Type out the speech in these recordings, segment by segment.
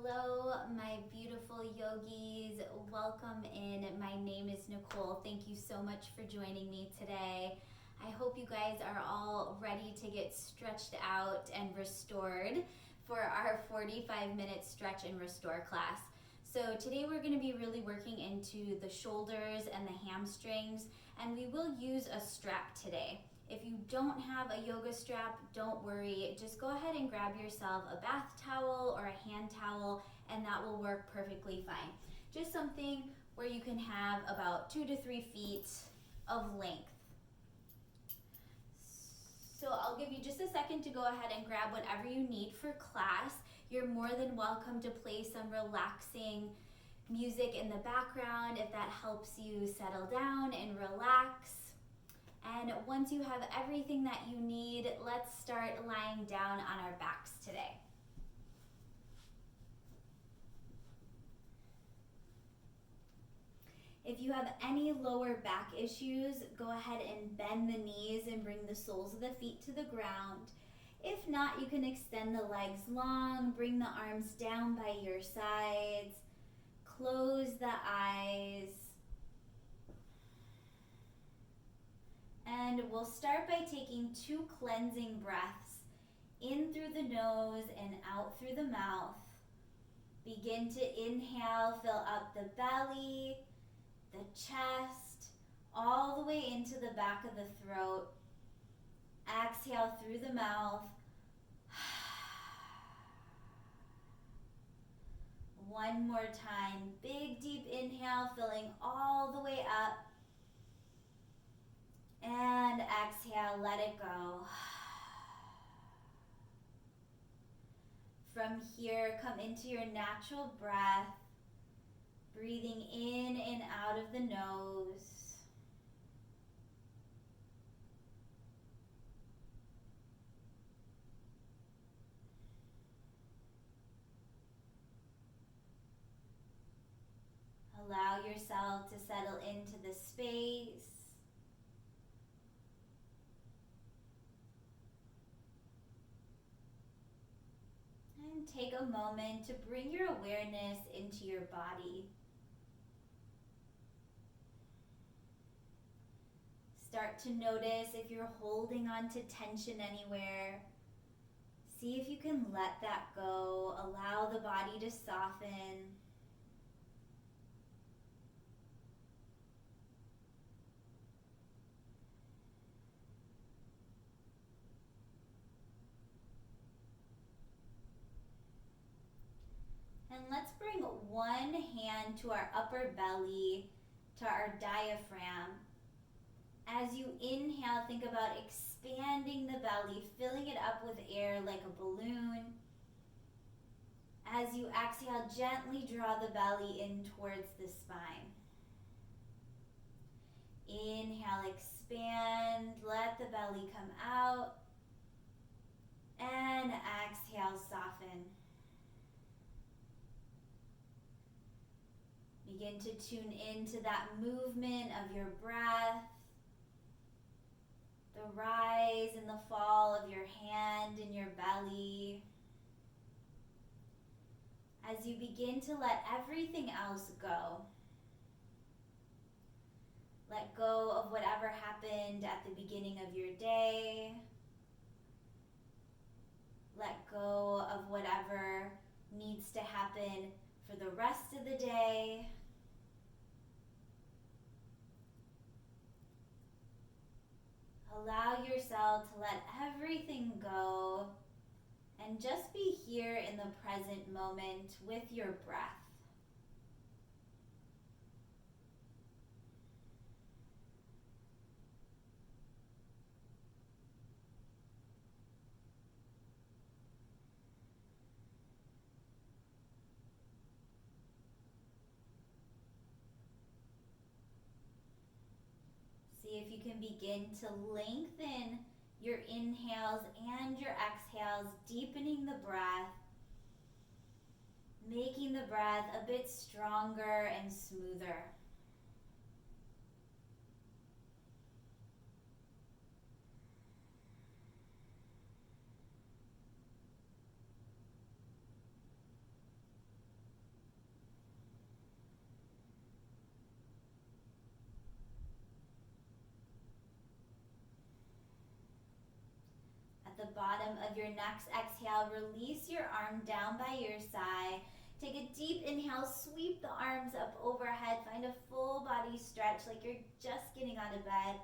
Hello, my beautiful yogis. Welcome in. My name is Nicole. Thank you so much for joining me today. I hope you guys are all ready to get stretched out and restored for our 45-minute stretch and restore class. So today we're going to be really working into the shoulders and the hamstrings, and we will use a strap today. If you don't have a yoga strap, don't worry. Just go ahead and grab yourself a bath towel or a hand towel, and that will work perfectly fine. Just something where you can have about 2 to 3 feet of length. So I'll give you just a second to go ahead and grab whatever you need for class. You're more than welcome to play some relaxing music in the background if that helps you settle down and relax. And once you have everything that you need, let's start lying down on our backs today. If you have any lower back issues, go ahead and bend the knees and bring the soles of the feet to the ground. If not, you can extend the legs long, bring the arms down by your sides, close the eyes. And we'll start by taking 2 cleansing breaths in through the nose and out through the mouth. Begin to inhale, fill up the belly, the chest, all the way into the back of the throat. Exhale through the mouth. One more time. Big deep inhale, filling all the way up. And exhale, let it go. From here, come into your natural breath, breathing in and out of the nose. Allow yourself to settle into the space. And take a moment to bring your awareness into your body. Start to notice if you're holding on to tension anywhere. See if you can let that go. Allow the body to soften. And let's bring one hand to our upper belly, to our diaphragm. As you inhale, think about expanding the belly, filling it up with air like a balloon. As you exhale, gently draw the belly in towards the spine. Inhale, expand, let the belly come out. And exhale, soften. Begin to tune into that movement of your breath, the rise and the fall of your hand and your belly. As you begin to let everything else go. Let go of whatever happened at the beginning of your day. Let go of whatever needs to happen for the rest of the day. Allow yourself to let everything go and just be here in the present moment with your breath. See if you can begin to lengthen your inhales and your exhales, deepening the breath, making the breath a bit stronger and smoother. the bottom of your next exhale, release your arm down by your side. Take a deep inhale, sweep the arms up overhead. Find a full body stretch like you're just getting out of bed.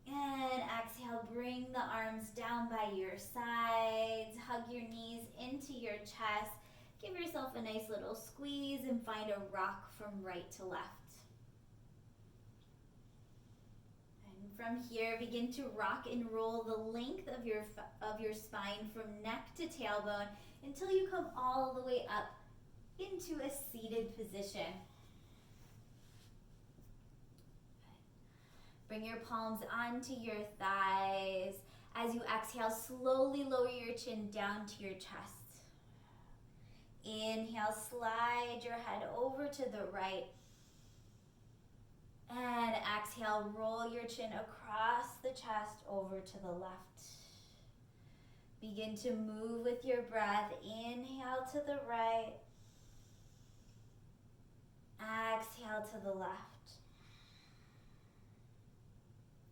And exhale, bring the arms down by your sides. Hug your knees into your chest. Give yourself a nice little squeeze and find a rock from right to left. From here, begin to rock and roll the length of your spine from neck to tailbone until you come all the way up into a seated position. Bring your palms onto your thighs. As you exhale, slowly lower your chin down to your chest. Inhale, slide your head over to the right. And exhale, roll your chin across the chest over to the left. Begin to move with your breath. Inhale to the right. Exhale to the left.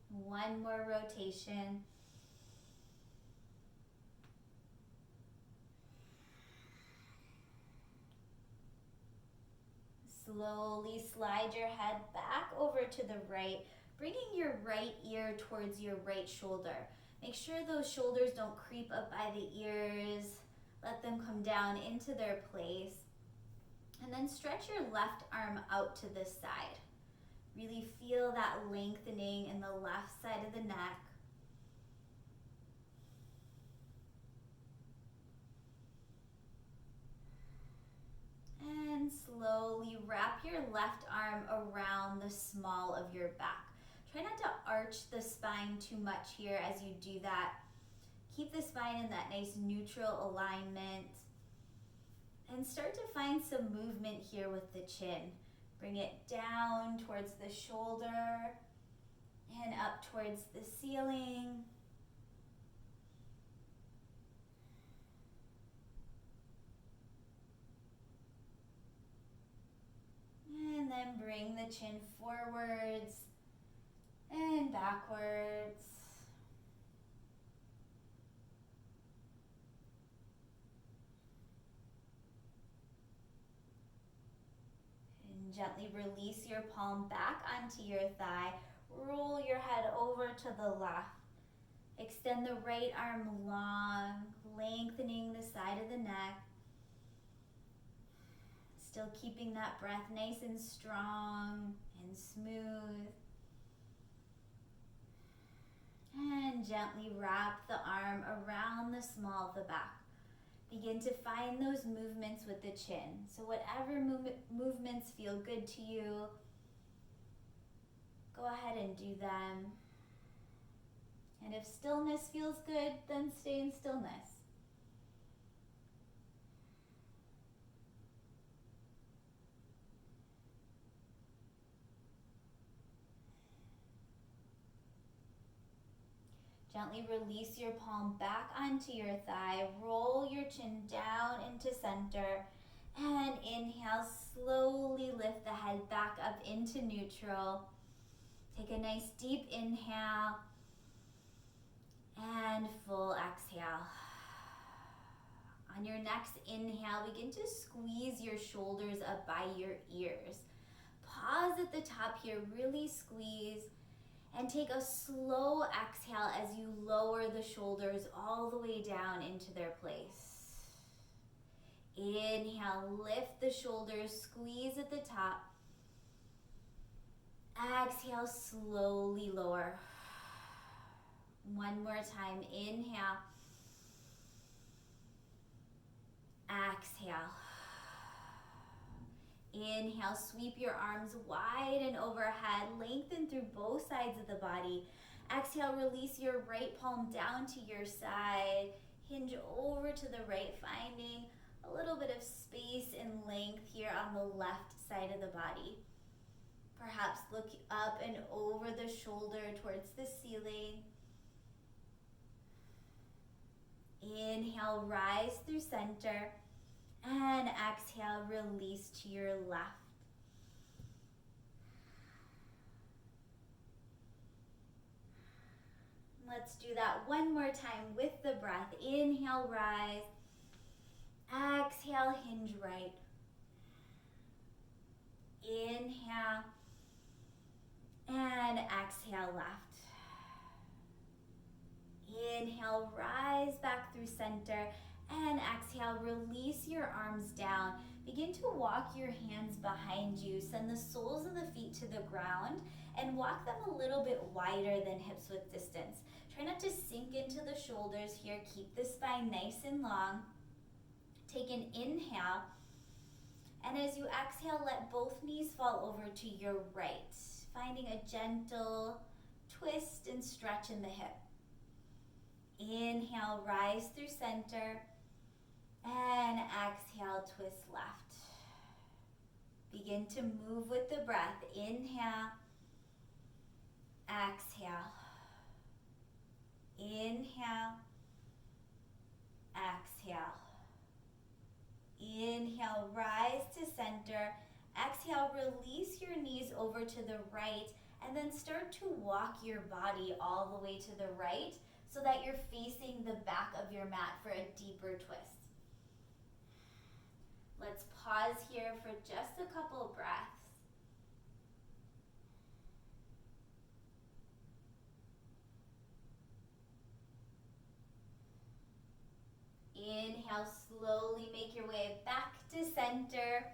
One more rotation. Slowly slide your head back over to the right, bringing your right ear towards your right shoulder. Make sure those shoulders don't creep up by the ears. Let them come down into their place. And then stretch your left arm out to this side. Really feel that lengthening in the left side of the neck. And slowly wrap your left arm around the small of your back. Try not to arch the spine too much here as you do that. Keep the spine in that nice neutral alignment. And start to find some movement here with the chin. Bring it down towards the shoulder and up towards the ceiling. And then bring the chin forwards and backwards. And gently release your palm back onto your thigh. Roll your head over to the left. Extend the right arm long, lengthening the side of the neck. Still keeping that breath nice and strong and smooth. And gently wrap the arm around the small of the back. Begin to find those movements with the chin. So whatever movements feel good to you, go ahead and do them. And if stillness feels good, then stay in stillness. Gently release your palm back onto your thigh. Roll your chin down into center. And inhale, slowly lift the head back up into neutral. Take a nice deep inhale. And full exhale. On your next inhale, begin to squeeze your shoulders up by your ears. Pause at the top here, really squeeze. And take a slow exhale as you lower the shoulders all the way down into their place. Inhale, lift the shoulders, squeeze at the top. Exhale, slowly lower. One more time, inhale. Exhale. Inhale, sweep your arms wide and overhead, lengthen through both sides of the body. Exhale, release your right palm down to your side. Hinge over to the right, finding a little bit of space and length here on the left side of the body. Perhaps look up and over the shoulder towards the ceiling. Inhale, rise through center. And exhale, release to your left. Let's do that one more time with the breath. Inhale, rise. Exhale, hinge right. Inhale. And exhale, left. Inhale, rise back through center. And exhale, release your arms down. Begin to walk your hands behind you. Send the soles of the feet to the ground and walk them a little bit wider than hips width distance. Try not to sink into the shoulders here. Keep the spine nice and long. Take an inhale. And as you exhale, let both knees fall over to your right, finding a gentle twist and stretch in the hip. Inhale, rise through center. And exhale, twist left. Begin to move with the breath. Inhale. Exhale. Inhale. Exhale. Inhale, rise to center. Exhale, release your knees over to the right, and then start to walk your body all the way to the right so that you're facing the back of your mat for a deeper twist. Let's pause here for just a couple breaths. Inhale, slowly make your way back to center.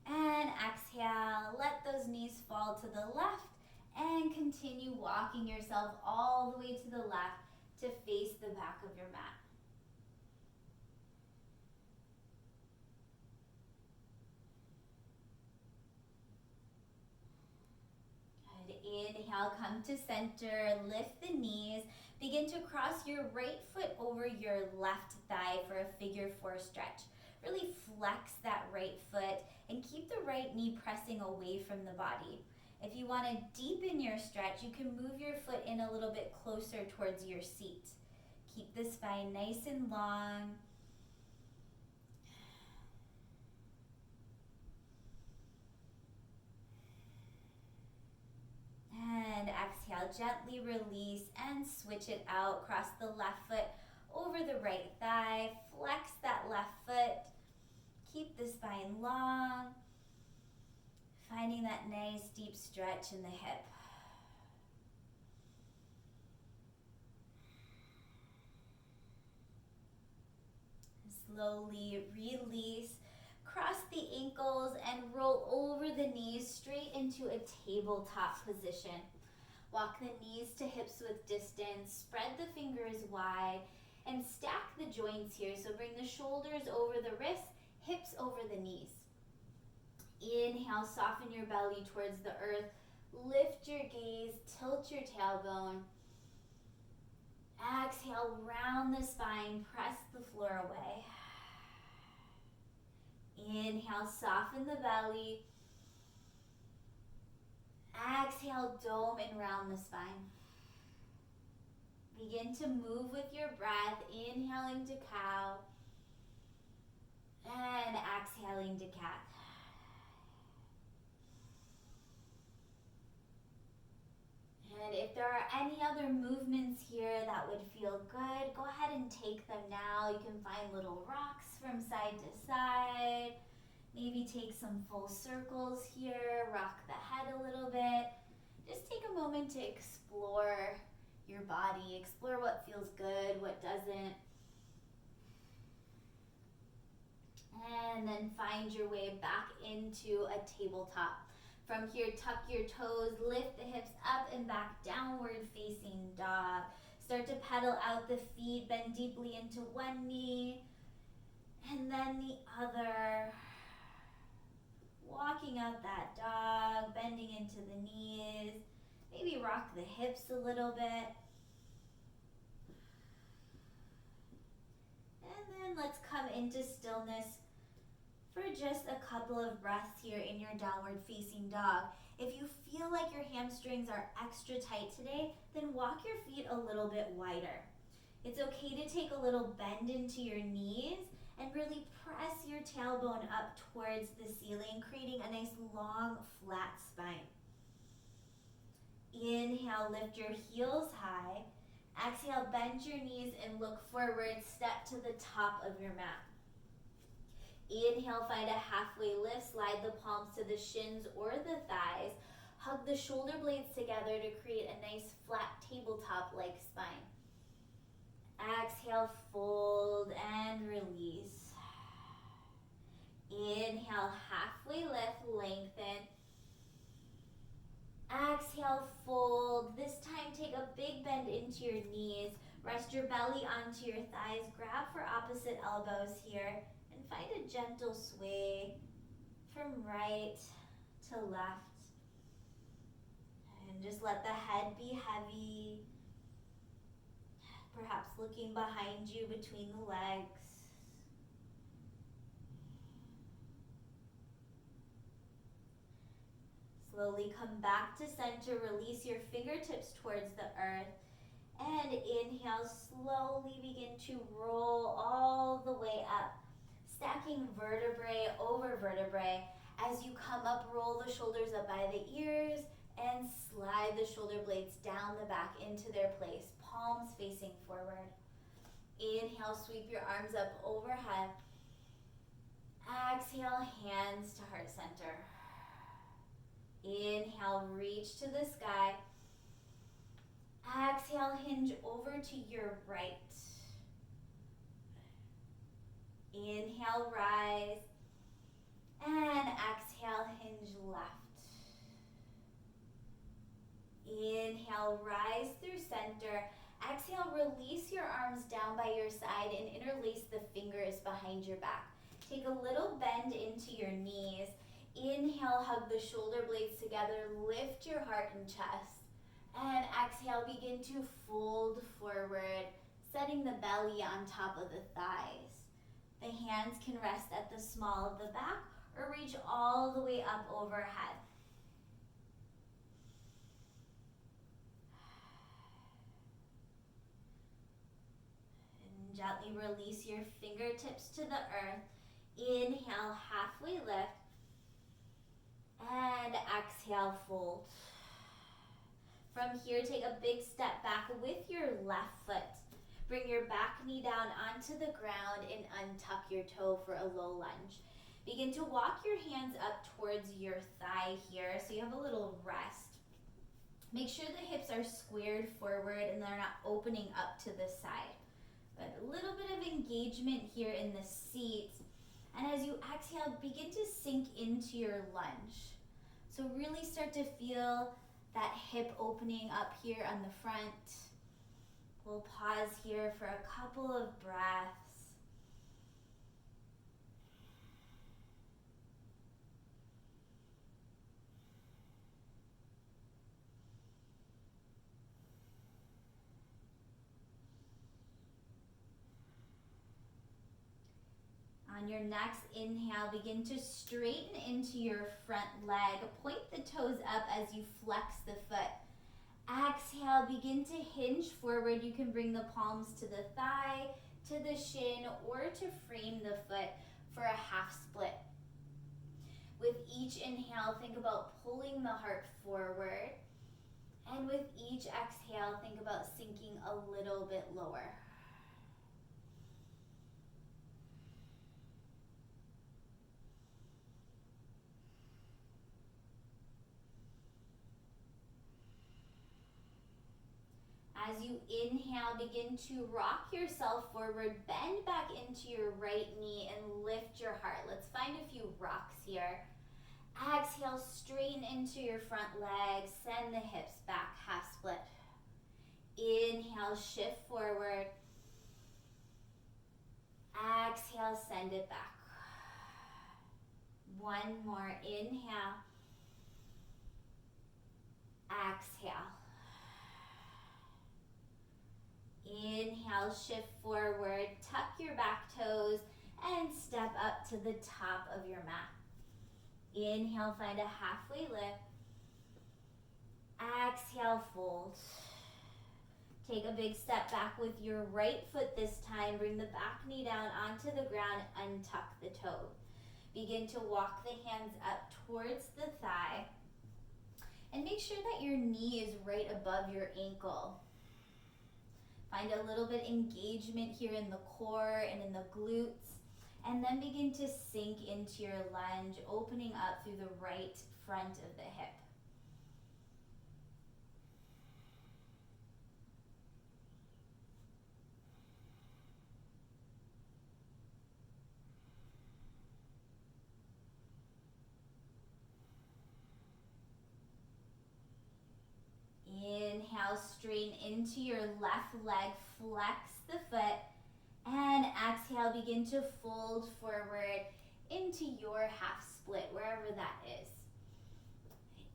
And exhale, let those knees fall to the left and continue walking yourself all the way to the left to face the back of your mat. Good. Inhale, come to center, lift the knees. Begin to cross your right foot over your left thigh for a figure four stretch. Really flex that right foot and keep the right knee pressing away from the body. If you want to deepen your stretch, you can move your foot in a little bit closer towards your seat. Keep the spine nice and long. And exhale, gently release and switch it out. Cross the left foot over the right thigh. Flex that left foot. Keep the spine long. Finding that nice deep stretch in the hip. Slowly release. Cross the ankles and roll over the knees straight into a tabletop position. Walk the knees to hips width distance. Spread the fingers wide and stack the joints here. So bring the shoulders over the wrists, hips over the knees. Inhale, soften your belly towards the earth. Lift your gaze, tilt your tailbone. Exhale, round the spine, press the floor away. Inhale, soften the belly. Exhale, dome and round the spine. Begin to move with your breath, inhaling to cow and exhaling to cat. And if there are any other movements here that would feel good, go ahead and take them now. You can find little rocks from side to side. Maybe take some full circles here, rock the head a little bit. Just take a moment to explore your body, explore what feels good, what doesn't. And then find your way back into a tabletop. From here, tuck your toes, lift the hips up and back, downward facing dog. Start to pedal out the feet, bend deeply into one knee and then the other. Walking out that dog, bending into the knees. Maybe rock the hips a little bit. And then let's come into stillness for just a couple of breaths here in your downward facing dog. If you feel like your hamstrings are extra tight today, then walk your feet a little bit wider. It's okay to take a little bend into your knees and really press your tailbone up towards the ceiling, creating a nice long, flat spine. Inhale, lift your heels high. Exhale, bend your knees and look forward, step to the top of your mat. Inhale, find a halfway lift, slide the palms to the shins or the thighs. Hug the shoulder blades together to create a nice flat tabletop-like spine. Exhale, fold and release. Inhale, halfway lift, lengthen. Exhale, fold. This time take a big bend into your knees. Rest your belly onto your thighs. Grab for opposite elbows here. And find a gentle sway from right to left. And just let the head be heavy. Perhaps looking behind you between the legs. Slowly come back to center. Release your fingertips towards the earth. And inhale, slowly begin to roll all the way up. Stacking vertebrae over vertebrae. As you come up, roll the shoulders up by the ears and slide the shoulder blades down the back into their place. Palms facing forward. Inhale, sweep your arms up overhead. Exhale, hands to heart center. Inhale, reach to the sky. Exhale, hinge over to your right. Inhale, rise. And exhale, hinge left. Inhale, rise through center. Exhale, release your arms down by your side and interlace the fingers behind your back. Take a little bend into your knees. Inhale, hug the shoulder blades together, lift your heart and chest. And exhale, begin to fold forward, setting the belly on top of the thighs. The hands can rest at the small of the back or reach all the way up overhead. And gently release your fingertips to the earth. Inhale, halfway lift. And exhale, fold. From here, take a big step back with your left foot. Bring your back knee down onto the ground and untuck your toe for a low lunge. Begin to walk your hands up towards your thigh here so you have a little rest. Make sure the hips are squared forward and they're not opening up to the side. But a little bit of engagement here in the seat. And as you exhale, begin to sink into your lunge. So really start to feel that hip opening up here on the front. We'll pause here for a couple of breaths. On your next inhale, begin to straighten into your front leg. Point the toes up as you flex the foot. Exhale, begin to hinge forward. You can bring the palms to the thigh, to the shin, or to frame the foot for a half split. With each inhale, think about pulling the heart forward. And with each exhale, think about sinking a little bit lower. As you inhale, begin to rock yourself forward, bend back into your right knee and lift your heart. Let's find a few rocks here. Exhale, straighten into your front leg, send the hips back, half split. Inhale, shift forward. Exhale, send it back. One more, inhale. Exhale. Inhale, shift forward, tuck your back toes, and step up to the top of your mat. Inhale, find a halfway lift. Exhale, fold. Take a big step back with your right foot this time. Bring the back knee down onto the ground, untuck the toe. Begin to walk the hands up towards the thigh. And make sure that your knee is right above your ankle. Find a little bit engagement here in the core and in the glutes. And then begin to sink into your lunge, opening up through the right front of the hip. Inhale, straighten into your left leg, flex the foot, and exhale, begin to fold forward into your half split, wherever that is.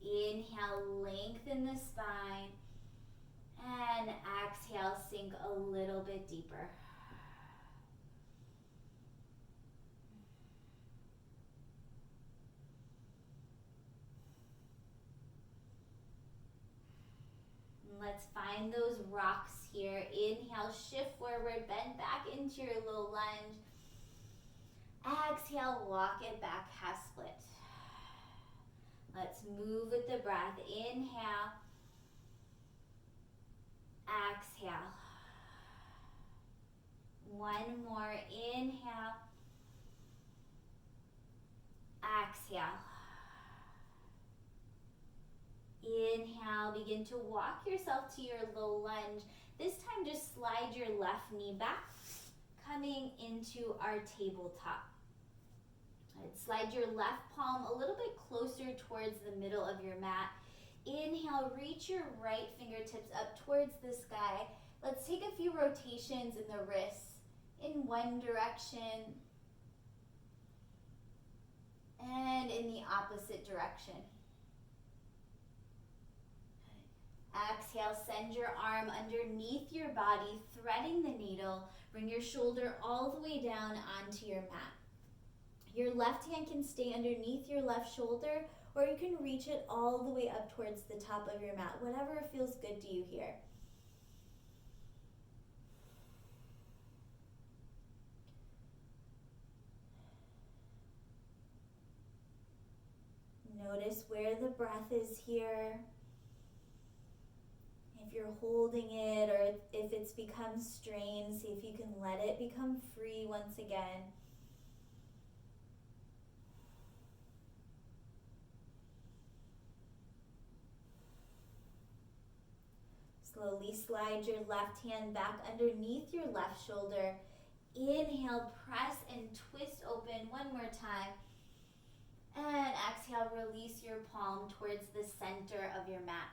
Inhale, lengthen the spine, and exhale, sink a little bit deeper. Let's find those rocks here. Inhale, shift forward, bend back into your low lunge. Exhale, walk it back, half split. Let's move with the breath. Inhale. Exhale. One more. Inhale. Exhale. Inhale, begin to walk yourself to your low lunge. This time just slide your left knee back, coming into our tabletop. Slide your left palm a little bit closer towards the middle of your mat. Inhale, reach your right fingertips up towards the sky. Let's take a few rotations in the wrists in one direction and in the opposite direction. Exhale, send your arm underneath your body, threading the needle. Bring your shoulder all the way down onto your mat. Your left hand can stay underneath your left shoulder, or you can reach it all the way up towards the top of your mat, whatever feels good to you here. Notice where the breath is here. If you're holding it or if it's become strained, see if you can let it become free once again. Slowly slide your left hand back underneath your left shoulder. Inhale, press and twist open one more time. And exhale, release your palm towards the center of your mat.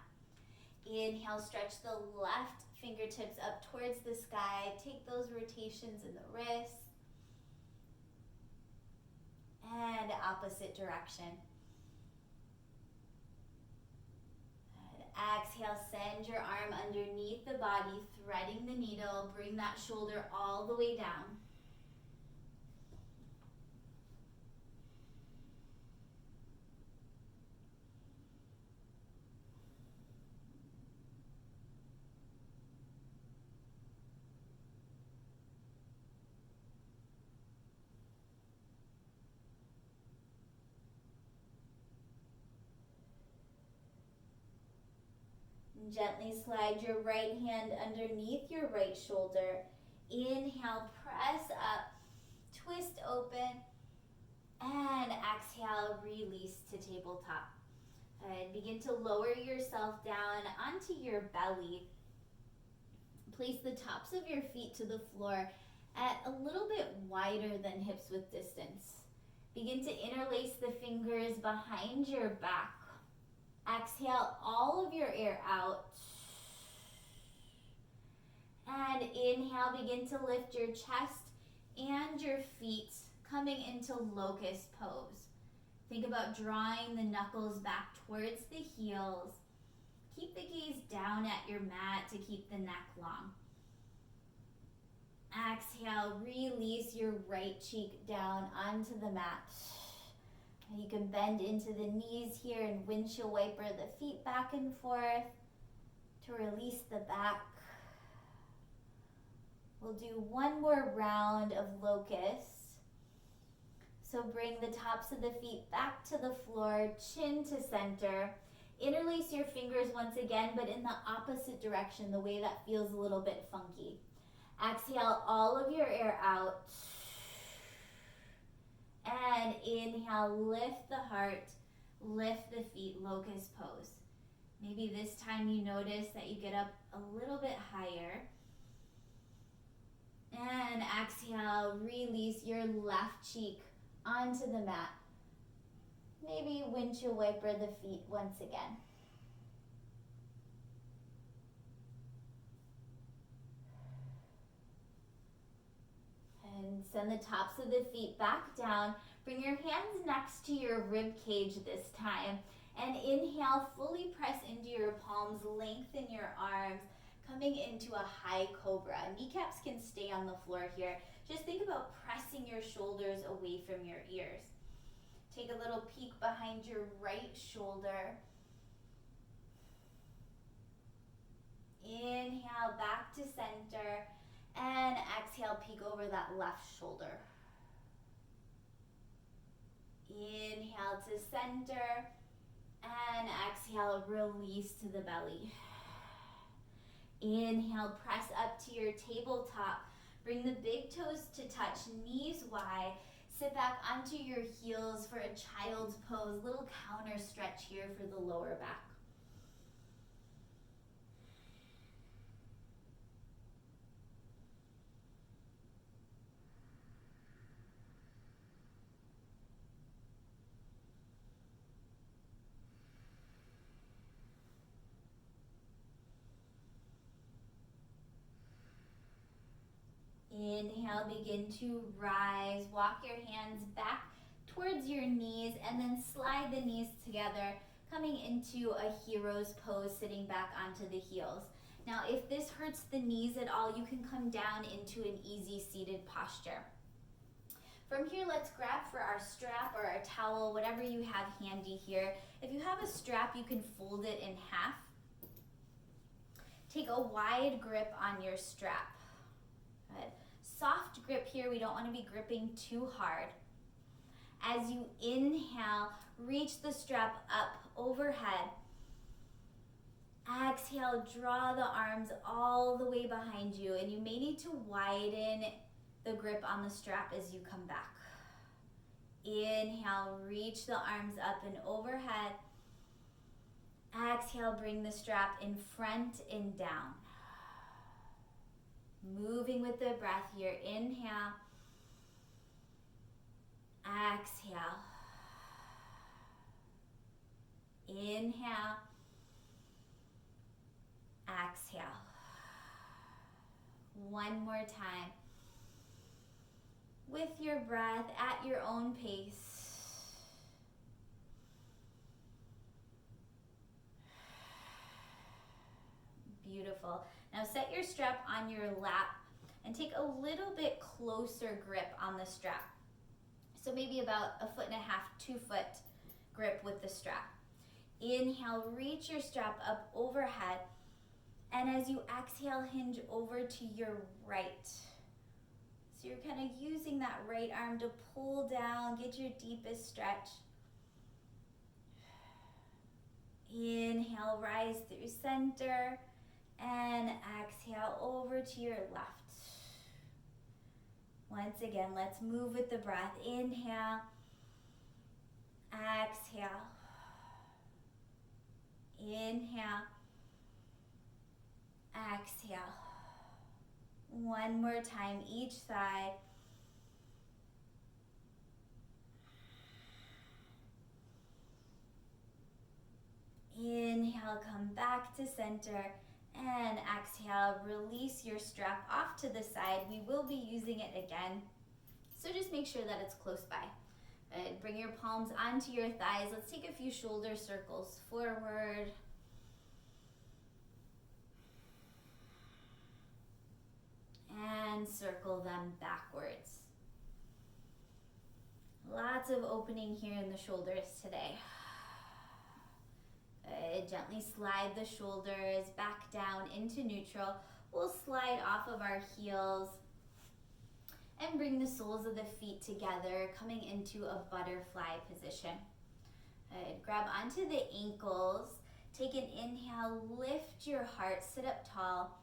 Inhale, stretch the left fingertips up towards the sky. Take those rotations in the wrists. And opposite direction. Good. Exhale, send your arm underneath the body, threading the needle. Bring that shoulder all the way down. Gently slide your right hand underneath your right shoulder. Inhale, press up, twist open, and exhale, release to tabletop. Good. Begin to lower yourself down onto your belly. Place the tops of your feet to the floor at a little bit wider than hips width distance. Begin to interlace the fingers behind your back. Exhale all of your air out. And inhale, begin to lift your chest and your feet, coming into locust pose. Think about drawing the knuckles back towards the heels. Keep the gaze down at your mat to keep the neck long. Exhale, release your right cheek down onto the mat. You can bend into the knees here and windshield wiper the feet back and forth to release the back. We'll do one more round of locust. So bring the tops of the feet back to the floor, chin to center. Interlace your fingers once again, but in the opposite direction, the way that feels a little bit funky. Exhale all of your air out. And inhale, lift the heart, lift the feet, locust pose. Maybe this time you notice that you get up a little bit higher. And exhale, release your left cheek onto the mat. Maybe windshield wiper the feet once again. And send the tops of the feet back down. Bring your hands next to your rib cage this time. And inhale, fully press into your palms, lengthen your arms, coming into a high cobra. Kneecaps can stay on the floor here. Just think about pressing your shoulders away from your ears. Take a little peek behind your right shoulder. Inhale, back to center. And exhale, peek over that left shoulder. Inhale to center. And exhale, release to the belly. Inhale, press up to your tabletop. Bring the big toes to touch, knees wide. Sit back onto your heels for a child's pose. Little counter stretch here for the lower back. Inhale, begin to rise. Walk your hands back towards your knees and then slide the knees together, coming into a hero's pose, sitting back onto the heels. Now, if this hurts the knees at all, you can come down into an easy seated posture. From here, let's grab for our strap or our towel, whatever you have handy here. If you have a strap, you can fold it in half. Take a wide grip on your strap. Good. Soft grip here, we don't want to be gripping too hard. As you inhale, reach the strap up overhead. Exhale, draw the arms all the way behind you, and you may need to widen the grip on the strap as you come back. Inhale, reach the arms up and overhead. Exhale, bring the strap in front and down. Moving with the breath here. Inhale. Exhale. Inhale. Exhale. One more time. With your breath at your own pace. Beautiful. Now set your strap on your lap and take a little bit closer grip on the strap. So maybe about 1.5 feet, 2 foot grip with the strap. Inhale, reach your strap up overhead. And as you exhale, hinge over to your right. So you're kind of using that right arm to pull down, get your deepest stretch. Inhale, rise through center. And exhale over to your left. Once again, let's move with the breath. Inhale. Exhale. Inhale. Exhale. One more time each side. Inhale, come back to center. And exhale, release your strap off to the side. We will be using it again, so just make sure that it's close by. Good. Bring your palms onto your thighs. Let's take a few shoulder circles forward. And circle them backwards. Lots of opening here in the shoulders today. Good. Gently slide the shoulders back down into neutral. We'll slide off of our heels and bring the soles of the feet together, coming into a butterfly position. Good. Grab onto the ankles. Take an inhale, lift your heart, sit up tall.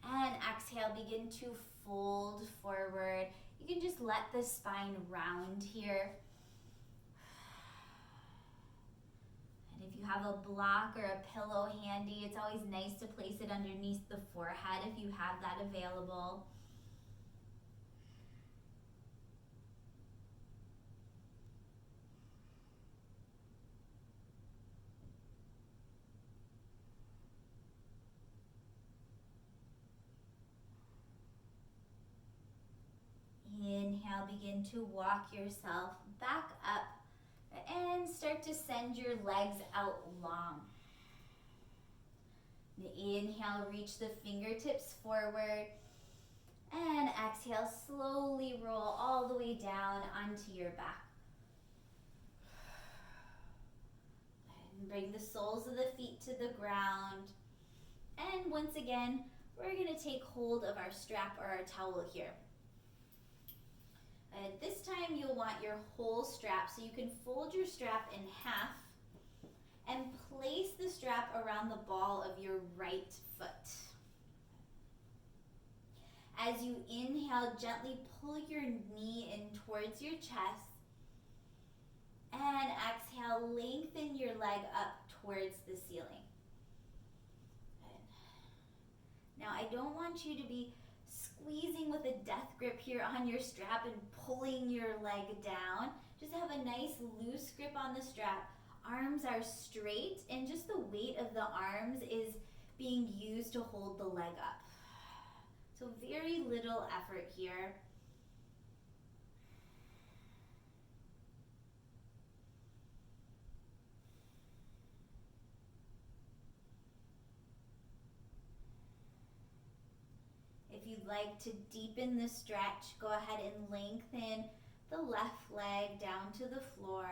And exhale, begin to fold forward. You can just let the spine round here. And if you have a block or a pillow handy, it's always nice to place it underneath the forehead if you have that available. Inhale, begin to walk yourself back up and start to send your legs out long. Inhale, reach the fingertips forward, and exhale, slowly roll all the way down onto your back. And bring the soles of the feet to the ground. And once again, we're going to take hold of our strap or our towel here. And this time you'll want your whole strap, so you can fold your strap in half and place the strap around the ball of your right foot. As you inhale, gently pull your knee in towards your chest, and exhale, lengthen your leg up towards the ceiling. Now, I don't want you to be squeezing with a death grip here on your strap and pulling your leg down. Just have a nice loose grip on the strap. Arms are straight, and just the weight of the arms is being used to hold the leg up. So very little effort here. If you'd like to deepen the stretch, go ahead and lengthen the left leg down to the floor.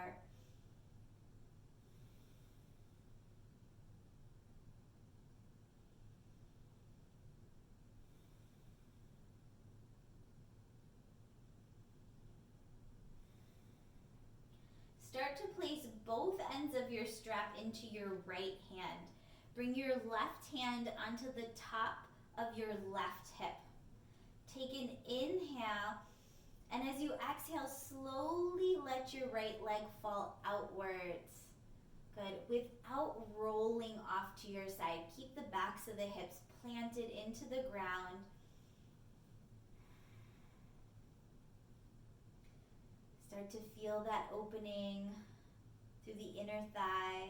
Start to place both ends of your strap into your right hand. Bring your left hand onto the top of your left hip. Take an inhale, and as you exhale, slowly let your right leg fall outwards. Good. Without rolling off to your side, keep the backs of the hips planted into the ground. Start to feel that opening through the inner thigh.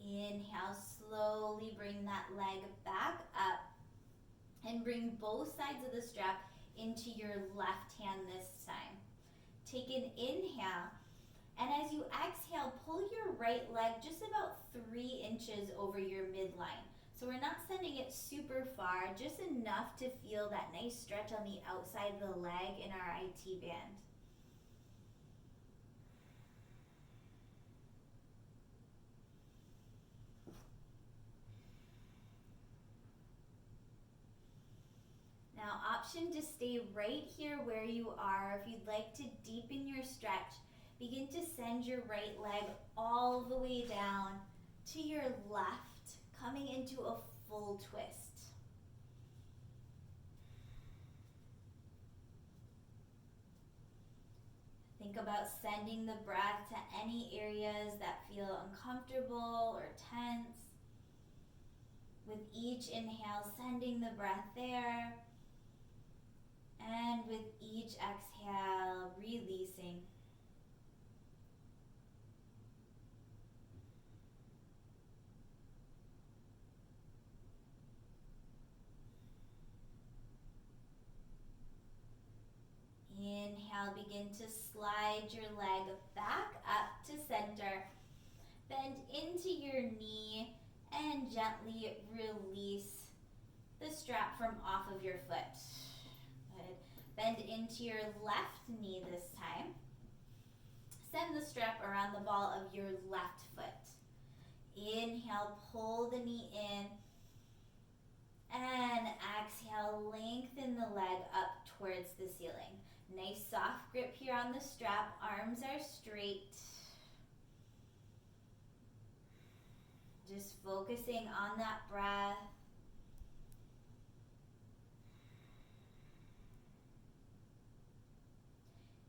Inhale, slowly bring that leg back up and bring both sides of the strap into your left hand this time. Take an inhale, and as you exhale, pull your right leg just about 3 inches over your midline. So we're not sending it super far, just enough to feel that nice stretch on the outside of the leg in our IT band. Now, option to stay right here where you are. If you'd like to deepen your stretch, begin to send your right leg all the way down to your left, coming into a full twist. Think about sending the breath to any areas that feel uncomfortable or tense. With each inhale, sending the breath there. And with each exhale, releasing. Inhale, begin to slide your leg back up to center. Bend into your knee and gently release the strap from off of your foot. Good. Bend into your left knee this time. Send the strap around the ball of your left foot. Inhale, pull the knee in. And exhale, lengthen the leg up towards the ceiling. Nice soft grip here on the strap. Arms are straight. Just focusing on that breath.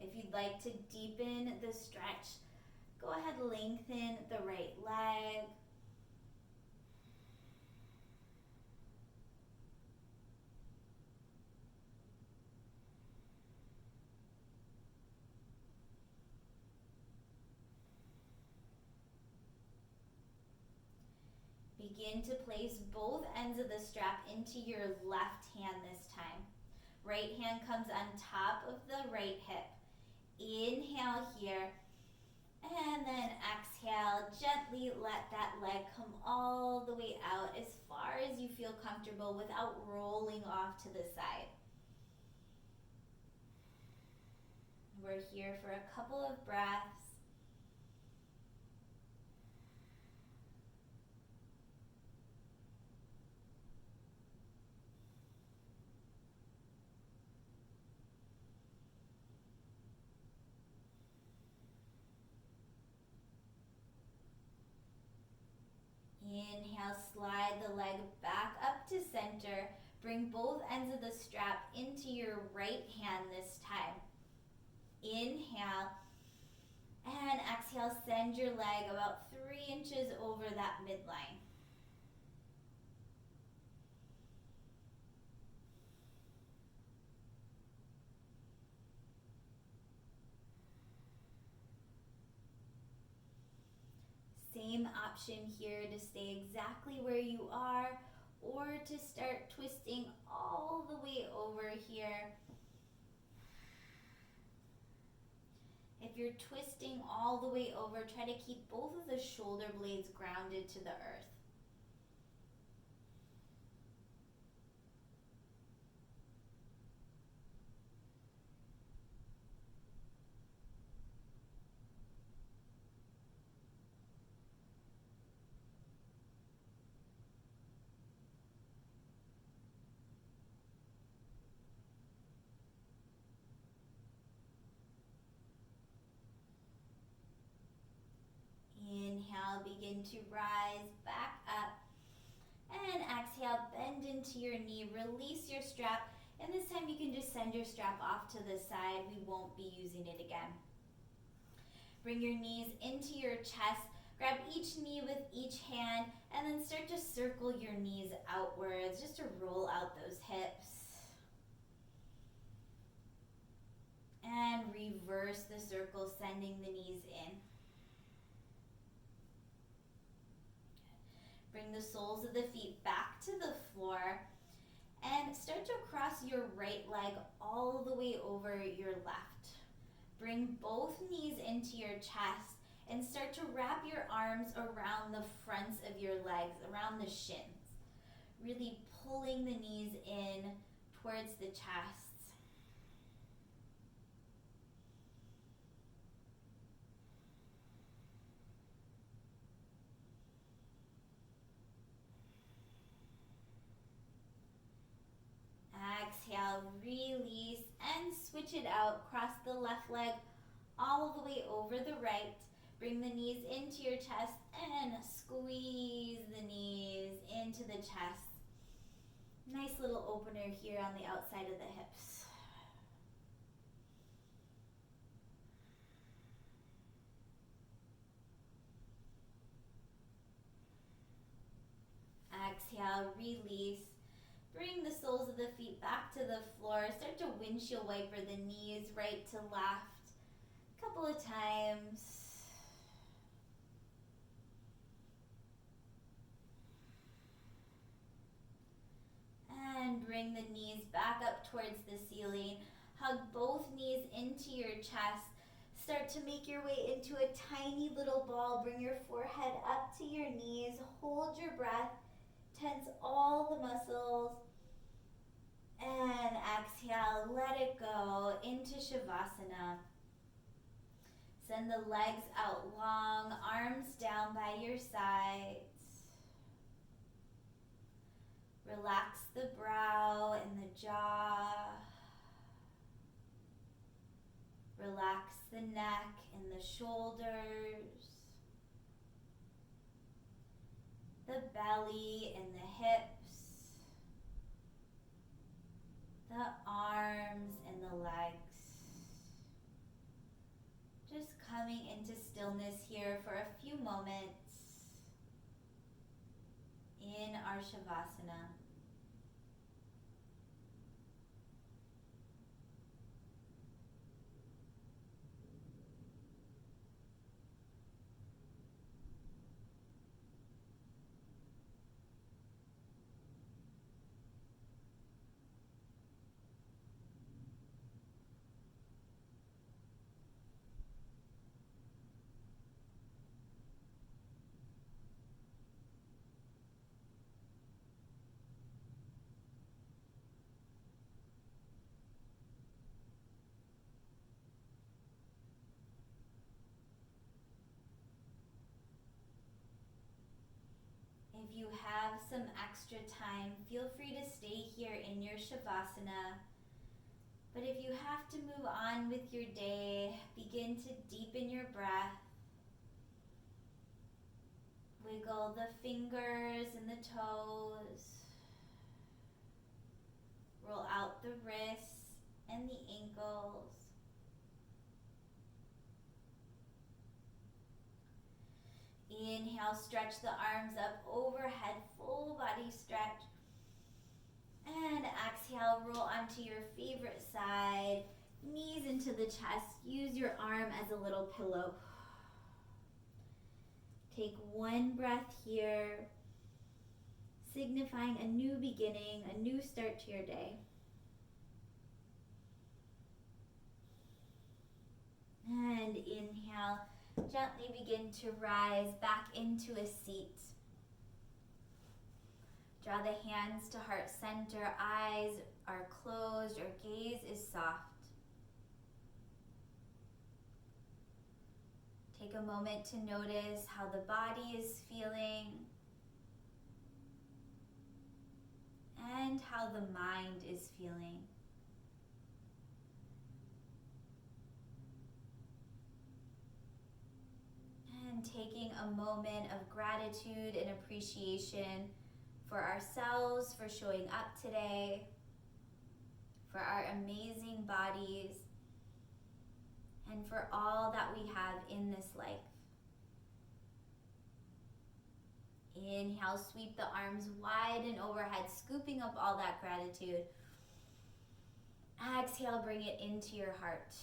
If you'd like to deepen the stretch, go ahead, lengthen the right leg. Begin to place both ends of the strap into your left hand this time. Right hand comes on top of the right hip. Inhale here, and then exhale. Gently let that leg come all the way out as far as you feel comfortable without rolling off to the side. We're here for a couple of breaths. Inhale, slide the leg back up to center. Bring both ends of the strap into your right hand this time. Inhale, and exhale, send your leg about 3 inches over that midline. Same option here to stay exactly where you are or to start twisting all the way over here. If you're twisting all the way over, try to keep both of the shoulder blades grounded to the earth. Inhale, begin to rise back up. And exhale, bend into your knee, release your strap. And this time you can just send your strap off to the side. We won't be using it again. Bring your knees into your chest. Grab each knee with each hand and then start to circle your knees outwards just to roll out those hips. And reverse the circle, sending the knees in. Bring the soles of the feet back to the floor and start to cross your right leg all the way over your left. Bring both knees into your chest and start to wrap your arms around the fronts of your legs, around the shins. Really pulling the knees in towards the chest. Exhale, release, and switch it out. Cross the left leg all the way over the right. Bring the knees into your chest and squeeze the knees into the chest. Nice little opener here on the outside of the hips. Exhale, release. Bring the soles of the feet back to the floor. Start to windshield wiper the knees right to left. A couple of times. And bring the knees back up towards the ceiling. Hug both knees into your chest. Start to make your way into a tiny little ball. Bring your forehead up to your knees. Hold your breath. Tense all the muscles. And exhale, let it go into Shavasana. Send the legs out long, arms down by your sides. Relax the brow and the jaw. Relax the neck and the shoulders. The belly and the hips. The arms and the legs. Just coming into stillness here for a few moments in our Shavasana. If you have some extra time, feel free to stay here in your Shavasana. But if you have to move on with your day, begin to deepen your breath. Wiggle the fingers and the toes. Roll out the wrists and the ankles. Inhale, stretch the arms up overhead, full body stretch. And exhale, roll onto your favorite side, knees into the chest. Use your arm as a little pillow. Take one breath here, signifying a new beginning, a new start to your day. And inhale, gently begin to rise back into a seat. Draw the hands to heart center, eyes are closed, or gaze is soft. Take a moment to notice how the body is feeling and how the mind is feeling. And taking a moment of gratitude and appreciation for ourselves, for showing up today, for our amazing bodies, and for all that we have in this life. Inhale, sweep the arms wide and overhead, scooping up all that gratitude. Exhale, bring it into your heart.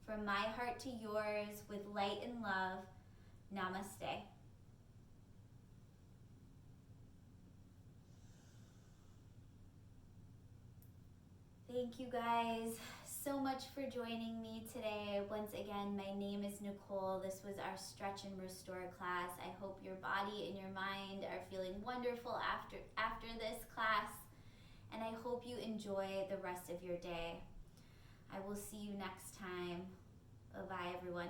From my heart to yours, with light and love, namaste. Thank you guys so much for joining me today. Once again, my name is Nicole. This was our Stretch and Restore class. I hope your body and your mind are feeling wonderful after this class, and I hope you enjoy the rest of your day. I will see you next time. Bye-bye, everyone.